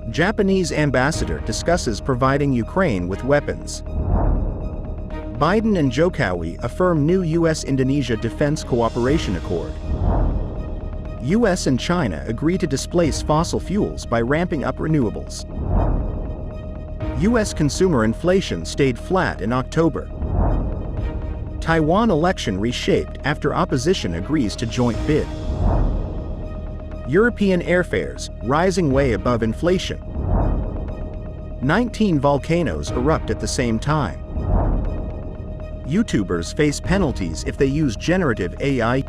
Japanese ambassador discusses providing Ukraine with weapons. Biden and Jokowi affirm new U.S.-Indonesia defense cooperation accord. U.S. and China agree to displace fossil fuels by ramping up renewables. U.S. consumer inflation stayed flat in October. Taiwan election reshaped after opposition agrees to joint bid. European airfares rising way above inflation. 19 volcanoes erupt at the same time. YouTubers face penalties if they use generative AI.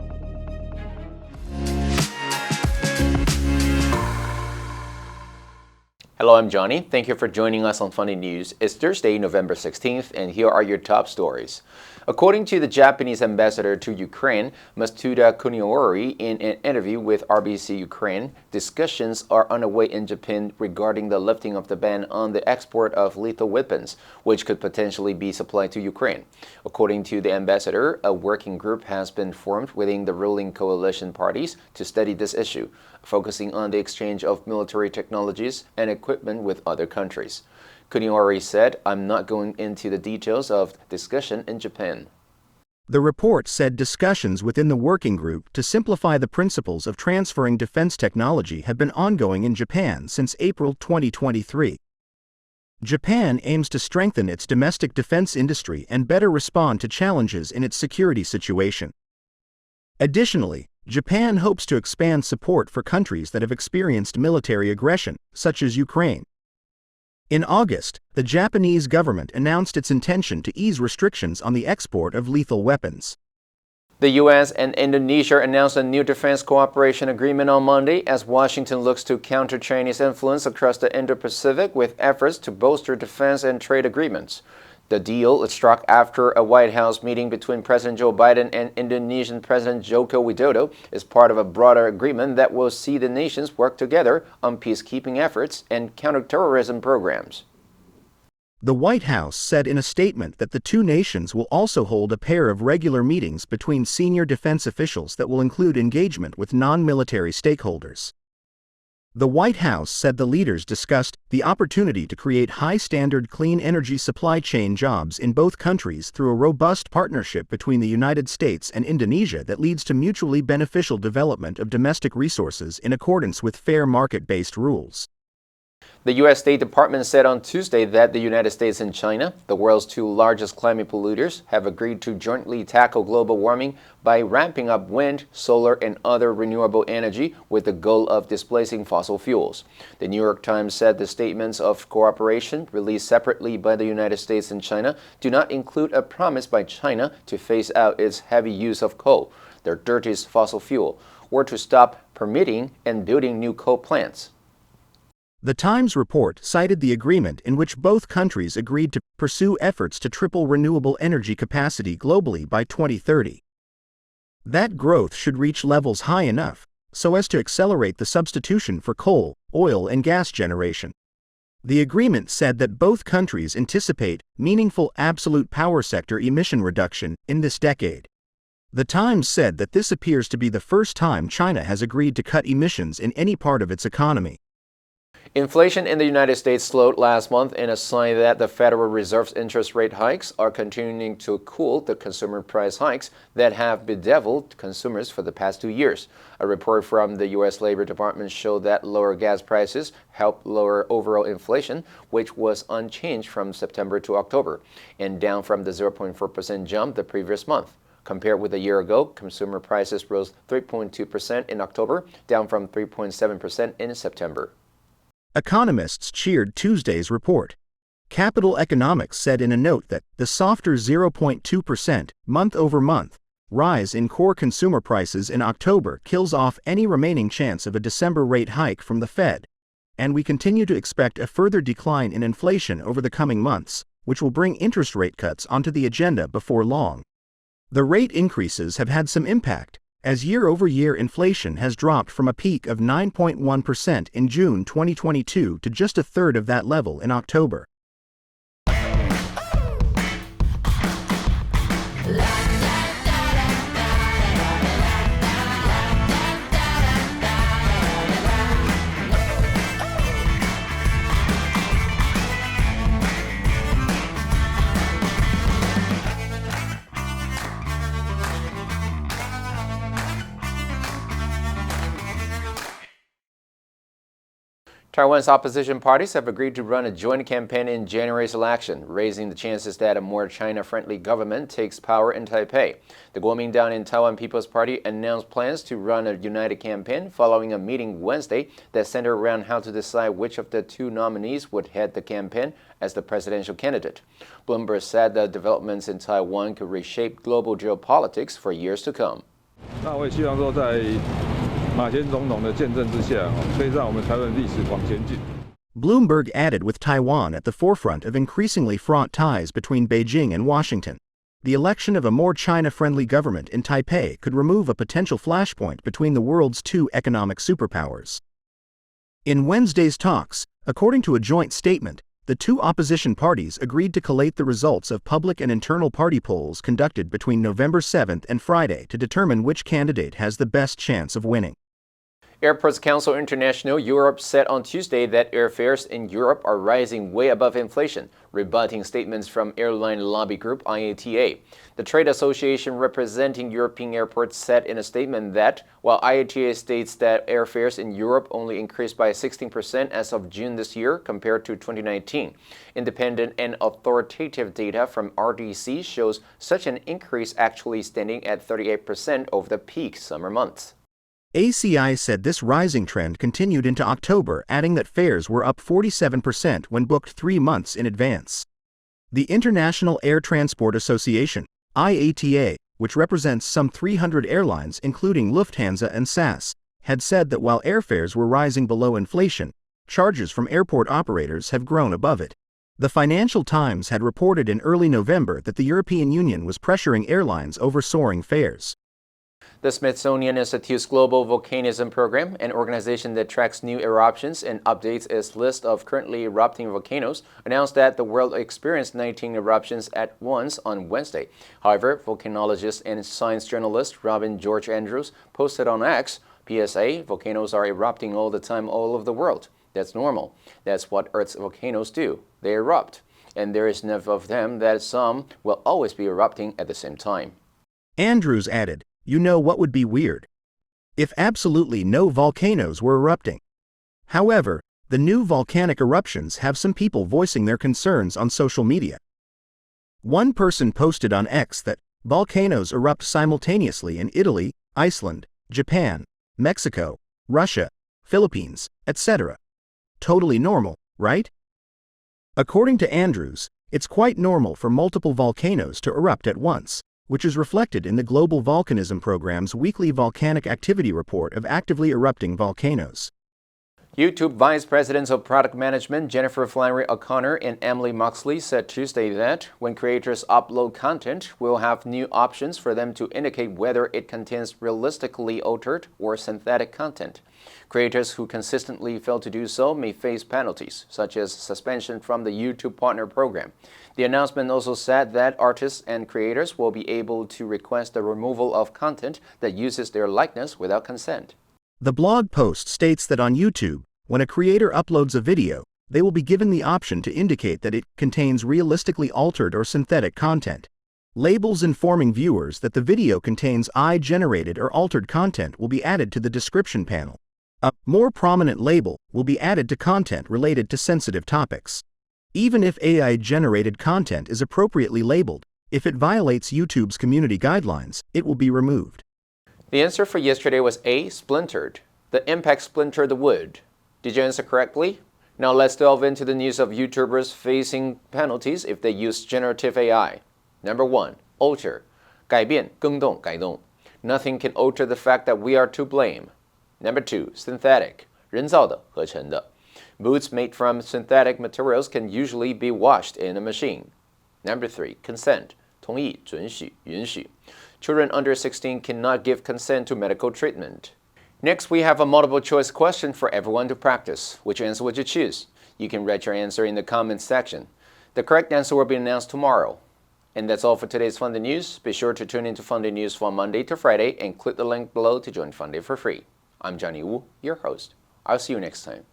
Hello, I'm Johnny. Thank you for joining us on Funday News. It's Thursday, November 16th, and here are your top stories. According to the Japanese ambassador to Ukraine, Matsuda Kuniori, in an interview with RBC Ukraine, discussions are underway in Japan regarding the lifting of the ban on the export of lethal weapons, which could potentially be supplied to Ukraine. According to the ambassador, a working group has been formed within the ruling coalition parties to study this issue, focusing on the exchange of military technologies and equipment with other countries. Kuniori said, "I'm not going into the details of discussion in Japan." The report said discussions within the working group to simplify the principles of transferring defense technology have been ongoing in Japan since April 2023. Japan aims to strengthen its domestic defense industry and better respond to challenges in its security situation. Additionally, Japan hopes to expand support for countries that have experienced military aggression, such as Ukraine. In August, the Japanese government announced its intention to ease restrictions on the export of lethal weapons. The U.S. and Indonesia announced a new defense cooperation agreement on Monday as Washington looks to counter Chinese influence across the Indo-Pacific with efforts to bolster defense and trade agreements. The deal is struck after a White House meeting between President Joe Biden and Indonesian President Joko Widodo is part of a broader agreement that will see the nations work together on peacekeeping efforts and counterterrorism programs. The White House said in a statement that the two nations will also hold a pair of regular meetings between senior defense officials that will include engagement with non-military stakeholders. The White House said the leaders discussed the opportunity to create high-standard clean energy supply chain jobs in both countries through a robust partnership between the United States and Indonesia that leads to mutually beneficial development of domestic resources in accordance with fair market-based rules. The U.S. State Department said on Tuesday that the United States and China, the world's two largest climate polluters, have agreed to jointly tackle global warming by ramping up wind, solar, and other renewable energy with the goal of displacing fossil fuels. The New York Times said the statements of cooperation released separately by the United States and China do not include a promise by China to phase out its heavy use of coal, their dirtiest fossil fuel, or to stop permitting and building new coal plants. The Times report cited the agreement in which both countries agreed to pursue efforts to triple renewable energy capacity globally by 2030. That growth should reach levels high enough so as to accelerate the substitution for coal, oil, and gas generation. The agreement said that both countries anticipate meaningful absolute power sector emission reduction in this decade. The Times said that this appears to be the first time China has agreed to cut emissions in any part of its economy. Inflation in the United States slowed last month in a sign that the Federal Reserve's interest rate hikes are continuing to cool the consumer price hikes that have bedeviled consumers for the past 2 years. A report from the U.S. Labor Department showed that lower gas prices helped lower overall inflation, which was unchanged from September to October, and down from the 0.4% jump the previous month. Compared with a year ago, consumer prices rose 3.2% in October, down from 3.7% in September. Economists cheered Tuesday's report. Capital Economics said in a note that the softer 0.2% month-over-month rise in core consumer prices in October kills off any remaining chance of a December rate hike from the Fed, and we continue to expect a further decline in inflation over the coming months, which will bring interest rate cuts onto the agenda before long. The rate increases have had some impact, as year-over-year inflation has dropped from a peak of 9.1% in June 2022 to just a third of that level in October. Taiwan's opposition parties have agreed to run a joint campaign in January's election, raising the chances that a more China-friendly government takes power in Taipei. The Kuomintang and Taiwan People's Party announced plans to run a united campaign following a meeting Wednesday that centered around how to decide which of the two nominees would head the campaign as the presidential candidate. Bloomberg said the developments in Taiwan could reshape global geopolitics for years to come. 那我也希望说在 马前总统的见证之下，可以让我们台湾历史往前进。 Bloomberg added with Taiwan at the forefront of increasingly fraught ties between Beijing and Washington. The election of a more China-friendly government in Taipei could remove a potential flashpoint between the world's two economic superpowers. In Wednesday's talks, according to a joint statement, the two opposition parties agreed to collate the results of public and internal party polls conducted between November 7th and Friday to determine which candidate has the best chance of winning. Airports Council International Europe said on Tuesday that airfares in Europe are rising way above inflation, rebutting statements from airline lobby group IATA. The trade association representing European airports said in a statement that, while IATA states that airfares in Europe only increased by 16% as of June this year compared to 2019, independent and authoritative data from RDC shows such an increase actually standing at 38% over the peak summer months. ACI said this rising trend continued into October, adding that fares were up 47% when booked 3 months in advance. The International Air Transport Association, IATA, which represents some 300 airlines including Lufthansa and SAS, had said that while airfares were rising below inflation, charges from airport operators have grown above it. The Financial Times had reported in early November that the European Union was pressuring airlines over soaring fares. The Smithsonian Institute's Global Volcanism Program, an organization that tracks new eruptions and updates its list of currently erupting volcanoes, announced that the world experienced 19 eruptions at once on Wednesday. However, volcanologist and science journalist Robin George Andrews posted on X, PSA, volcanoes are erupting all the time all over the world. That's normal. That's what Earth's volcanoes do. They erupt. And there is enough of them that some will always be erupting at the same time. Andrews added, "You know what would be weird? If absolutely no volcanoes were erupting. However, the new volcanic eruptions have some people voicing their concerns on social media." One person posted on X that volcanoes erupt simultaneously in Italy, Iceland, Japan, Mexico, Russia, Philippines, etc. Totally normal, right? According to Andrews, it's quite normal for multiple volcanoes to erupt at once, which is reflected in the Global Volcanism Program's weekly volcanic activity report of actively erupting volcanoes. YouTube Vice Presidents of Product Management Jennifer Flannery O'Connor and Emily Moxley said Tuesday that when creators upload content, we'll have new options for them to indicate whether it contains realistically altered or synthetic content. Creators who consistently fail to do so may face penalties, such as suspension from the YouTube Partner Program. The announcement also said that artists and creators will be able to request the removal of content that uses their likeness without consent. The blog post states that on YouTube, when a creator uploads a video, they will be given the option to indicate that it contains realistically altered or synthetic content. Labels informing viewers that the video contains AI-generated or altered content will be added to the description panel. A more prominent label will be added to content related to sensitive topics. Even if AI-generated content is appropriately labeled, if it violates YouTube's community guidelines, it will be removed. The answer for yesterday was A, splintered. The impact splintered the wood. Did you answer correctly? Now let's delve into the news of YouTubers facing penalties if they use generative AI. Number 1, alter. 改变,更动,改动. Nothing can alter the fact that we are to blame. Number 2, synthetic. 人造的,合成的. Boots made from synthetic materials can usually be washed in a machine. Number 3, consent. 同意,准许,允许. Children under 16 cannot give consent to medical treatment. Next, we have a multiple choice question for everyone to practice. Which answer would you choose? You can write your answer in the comments section. The correct answer will be announced tomorrow. And that's all for today's Funday News. Be sure to tune into Funday News from Monday to Friday and click the link below to join Funday for free. I'm Johnny Wu, your host. I'll see you next time.